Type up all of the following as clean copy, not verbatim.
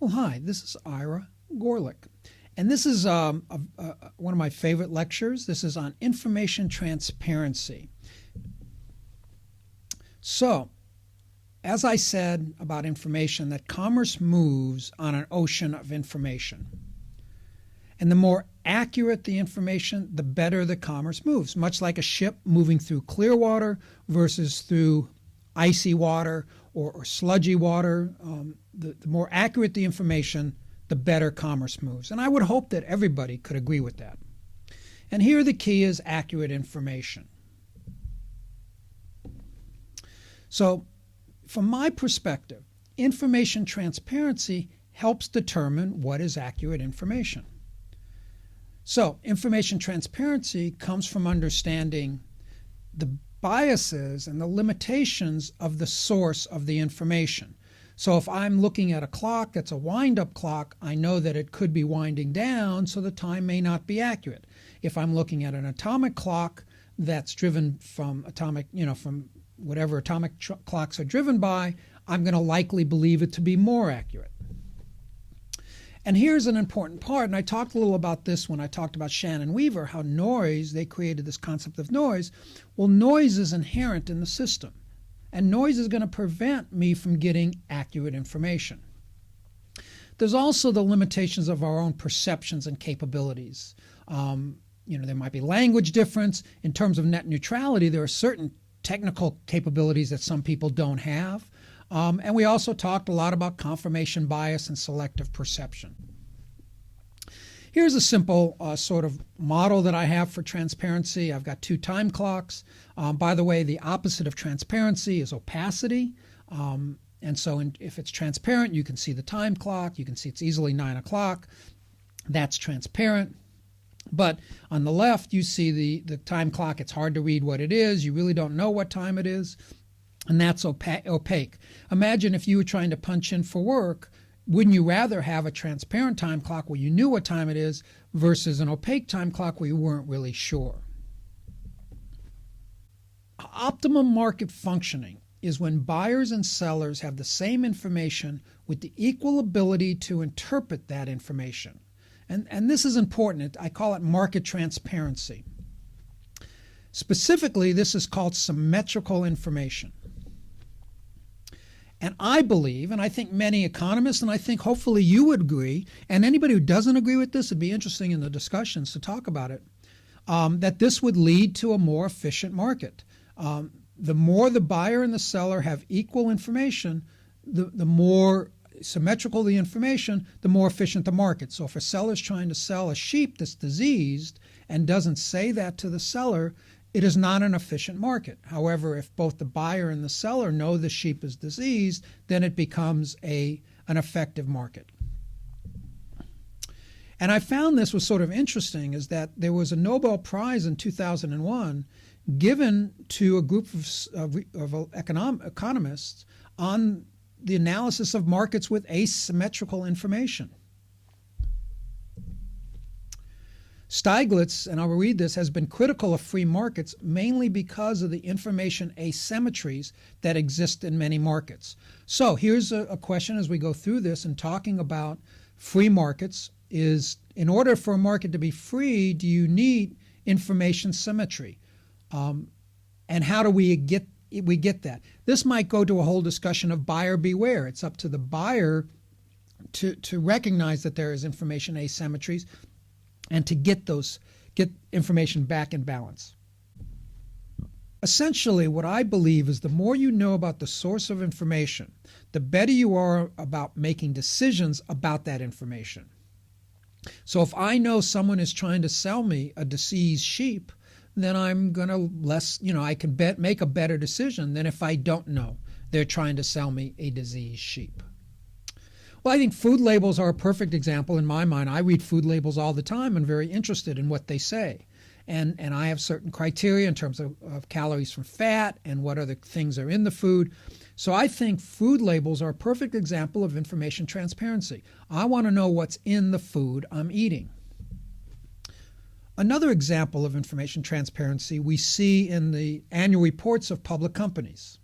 Well, hi, this is Ira Gorlick, and this is one of my favorite lectures. This is on information transparency. So, as I said about information, that commerce moves on an ocean of information. And the more accurate the information, the better the commerce moves, much like a ship moving through clear water versus through icy water or sludgy water. The more accurate the information, the better commerce moves. And I would hope that everybody could agree with that. And here the key is accurate information. So from my perspective, information transparency helps determine what is accurate information. So information transparency comes from understanding the biases and the limitations of the source of the information. So if I'm looking at a clock that's a wind-up clock, I know that it could be winding down, so the time may not be accurate. If I'm looking at an atomic clock that's driven from from whatever atomic clocks are driven by, I'm going to likely believe it to be more accurate. And here's an important part, and I talked a little about this when I talked about Shannon Weaver, how noise, they created this concept of noise. Well, noise is inherent in the system, and noise is going to prevent me from getting accurate information. There's also the limitations of our own perceptions and capabilities. There might be language difference. In terms of net neutrality, there are certain technical capabilities that some people don't have. And we also talked a lot about confirmation bias and selective perception. Here's a simple sort of model that I have for transparency. I've got two time clocks. By the way, the opposite of transparency is opacity. And so if it's transparent, you can see the time clock. You can see it's easily 9 o'clock. That's transparent. But on the left, you see the time clock. It's hard to read what it is. You really don't know what time it is. And that's opaque. Imagine if you were trying to punch in for work, wouldn't you rather have a transparent time clock where you knew what time it is versus an opaque time clock where you weren't really sure? Optimum market functioning is when buyers and sellers have the same information with the equal ability to interpret that information. And this is important. I call it market transparency. Specifically, this is called symmetrical information. And I believe, and I think many economists, and I think hopefully you would agree, and anybody who doesn't agree with this, it'd be interesting in the discussions to talk about it, that this would lead to a more efficient market. The more the buyer and the seller have equal information, the more symmetrical the information, the more efficient the market. So if a seller's trying to sell a sheep that's diseased and doesn't say that to the seller, it is not an efficient market. However, if both the buyer and the seller know the sheep is diseased, then it becomes an effective market. And I found this was sort of interesting, is that there was a Nobel Prize in 2001 given to a group of economists on the analysis of markets with asymmetrical information. Stieglitz, and I'll read this, has been critical of free markets mainly because of the information asymmetries that exist in many markets. So here's a question as we go through this and talking about free markets is, in order for a market to be free, do you need information symmetry? And how do we get that? This might go to a whole discussion of buyer beware. It's up to the buyer to recognize that there is information asymmetries and to get information back in balance. Essentially, what I believe is the more you know about the source of information, the better you are about making decisions about that information. So if I know someone is trying to sell me a diseased sheep, then I'm going to I can make a better decision than if I don't know they're trying to sell me a diseased sheep. Well, I think food labels are a perfect example in my mind. I read food labels all the time and very interested in what they say. And I have certain criteria in terms of calories from fat and what other things are in the food. So I think food labels are a perfect example of information transparency. I want to know what's in the food I'm eating. Another example of information transparency we see in the annual reports of public companies.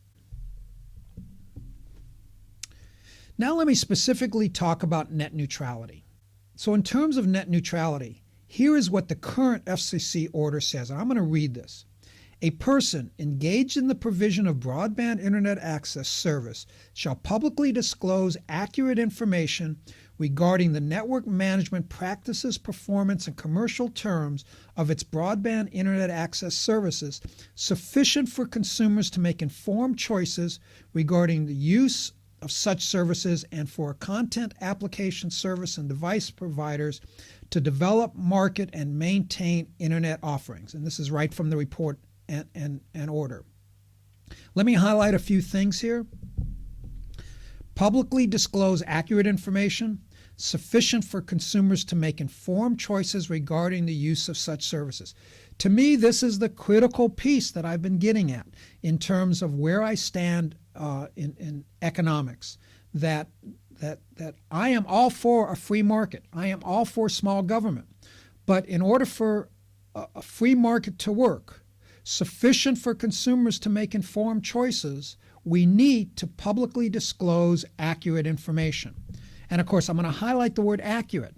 Now let me specifically talk about net neutrality. So in terms of net neutrality, here is what the current FCC order says. I'm going to read this. A person engaged in the provision of broadband internet access service shall publicly disclose accurate information regarding the network management practices, performance, and commercial terms of its broadband internet access services, sufficient for consumers to make informed choices regarding the use of such services and for content application service and device providers to develop, market, and maintain internet offerings. And this is right from the report and order. Let me highlight a few things here. Publicly disclose accurate information sufficient for consumers to make informed choices regarding the use of such services. To me, this is the critical piece that I've been getting at in terms of where I stand in economics, that I am all for a free market. I am all for small government. But in order for a free market to work, sufficient for consumers to make informed choices, we need to publicly disclose accurate information. And of course, I'm going to highlight the word accurate.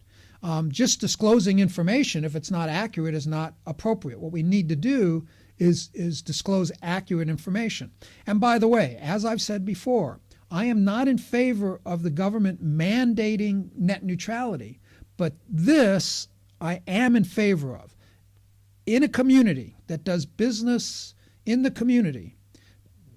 Just disclosing information, if it's not accurate, is not appropriate. What we need to do is disclose accurate information. And by the way, as I've said before, I am not in favor of the government mandating net neutrality, but this I am in favor of. In a community that does business in the community,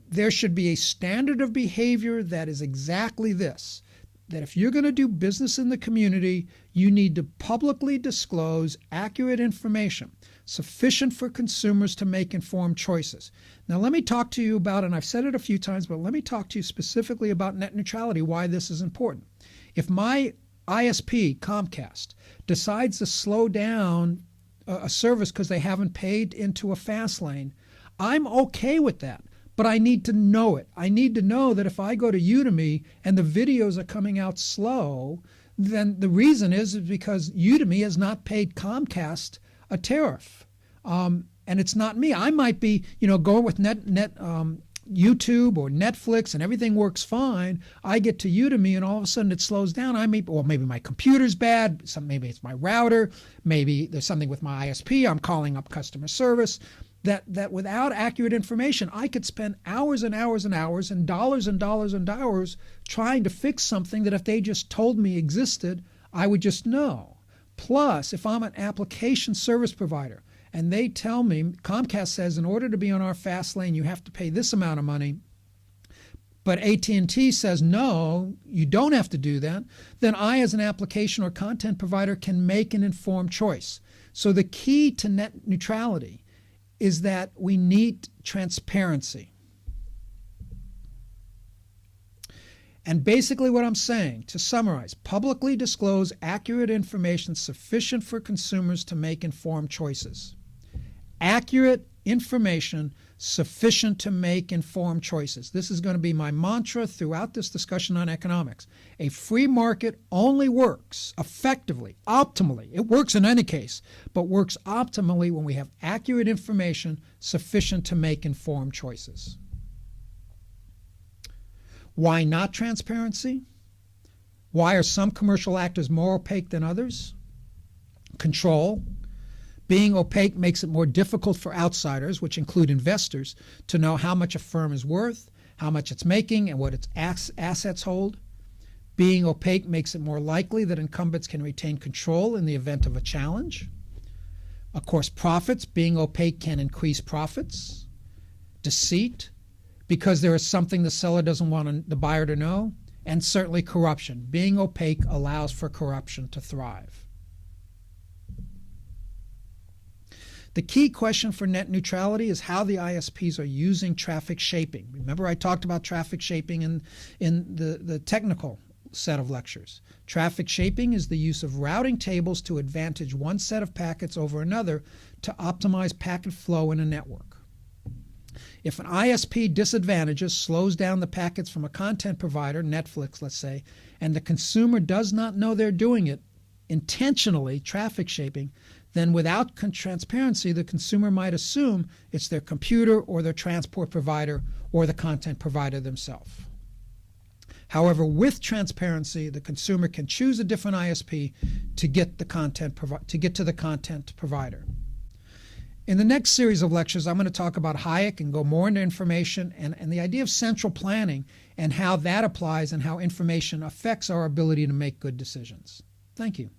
there should be a standard of behavior that is exactly this, that if you're going to do business in the community, you need to publicly disclose accurate information sufficient for consumers to make informed choices. Now let me talk to you about, and I've said it a few times, but let me talk to you specifically about net neutrality, why this is important. If my ISP, Comcast, decides to slow down a service because they haven't paid into a fast lane, I'm okay with that. But I need to know it. I need to know that if I go to Udemy and the videos are coming out slow, then the reason is because Udemy has not paid Comcast a tariff. And it's not me. I might be, going with YouTube or Netflix and everything works fine. I get to Udemy and all of a sudden it slows down. Maybe my computer's bad. Maybe it's my router. Maybe there's something with my ISP. I'm calling up customer service. That without accurate information, I could spend hours and hours and hours and dollars and dollars and dollars trying to fix something that if they just told me existed, I would just know. Plus, if I'm an application service provider and they tell me, Comcast says in order to be on our fast lane, you have to pay this amount of money, but AT&T says, no, you don't have to do that, then I as an application or content provider can make an informed choice. So the key to net neutrality is that we need transparency. And basically what I'm saying, to summarize, publicly disclose accurate information sufficient for consumers to make informed choices. Accurate information sufficient to make informed choices. This is going to be my mantra throughout this discussion on economics. A free market only works effectively, optimally. It works in any case, but works optimally when we have accurate information sufficient to make informed choices. Why not transparency? Why are some commercial actors more opaque than others? Control. Being opaque makes it more difficult for outsiders, which include investors, to know how much a firm is worth, how much it's making, and what its assets hold. Being opaque makes it more likely that incumbents can retain control in the event of a challenge. Of course, profits. Being opaque can increase profits. Deceit, because there is something the seller doesn't want the buyer to know. And certainly corruption. Being opaque allows for corruption to thrive. The key question for net neutrality is how the ISPs are using traffic shaping. Remember, I talked about traffic shaping in the technical set of lectures. Traffic shaping is the use of routing tables to advantage one set of packets over another to optimize packet flow in a network. If an ISP disadvantages, slows down the packets from a content provider, Netflix, let's say, and the consumer does not know they're doing it intentionally, traffic shaping, then without transparency, the consumer might assume it's their computer or their transport provider or the content provider themselves. However, with transparency, the consumer can choose a different ISP to get to the content provider. In the next series of lectures, I'm going to talk about Hayek and go more into information and the idea of central planning and how that applies and how information affects our ability to make good decisions. Thank you.